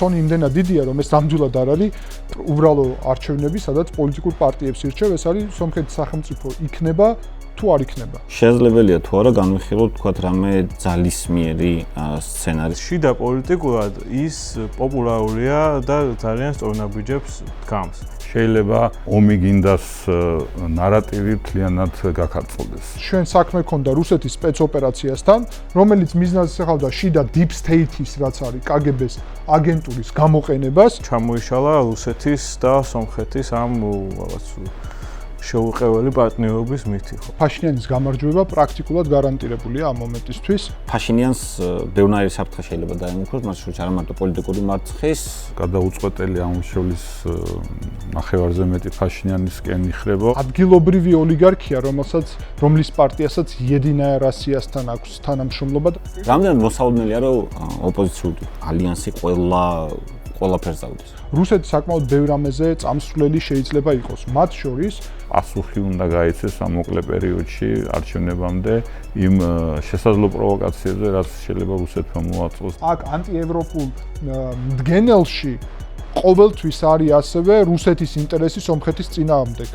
ცონი იმდენად დიდია, რომ ეს ნამდვილად არ არის უბრალო არჩევნები, სადაც პოლიტიკურ პარტიებს ირჩევ, ეს არის სომხეთის სახელმწიფო იქნება თუ არ იქნება. Შესაძლებელია თუ არა განვიხილოთ თქვათ რამე ძალისმიერი სცენარი. შიდა პოლიტიკურად ის პოპულარულია და ძალიან სწორნაბიჯებს დგამს. შეიძლება ომი გინდას ნარატივი მთლიანად გაქარწყლდეს. ჩვენ საქმე ქონდა რუსეთის სპეცოპერაციასთან, რომელიც მიზნად ეხავდა შიდა deep state-ის, რაც არის KGB-ს აგენტურის გამოყენებას. ჩამოიშალა რუსეთის და სომხეთის ამ რაღაც შეუყეველი პარტნიორობის მითი. ფაშინიანის გამარჯვება პრაქტიკულად გარანტირებულია ამ მომენტისთვის. ფაშინიანს ბევრი საფრთხე შეიძლება დაემუქროს, მას შორის არა მარტო პოლიტიკური მარცხის, გადაუწყვეტელი ამუშავლის ნახევარზე მეტი ფაშინიანისკენ იხრება. ადგილობრივი ოლიგარქია, რომლის პარტიასაც იედინაია რასიასთან აქვს თანამშრომლობა. რამდენად მოსალოდნელია, რომ ოპოზიციური ალიანსი ყველაფერს დავდეს. რუსეთი საკმაოდ ბევრ რამეზე წამსვლელი შეიძლება იყოს. მათ შორის პასუხი უნდა გაიცეს ამ მოკლე პერიოდში არჩევნებამდე იმ შესაძლო პროვოკაციებზე, რაც შეიძლება რუსეთმა მოაწყოს. აქ ანტიევროპულ მდგენელში ყოველთვის არის ასევე რუსეთის ინტერესი სომხეთის წინააღმდეგ.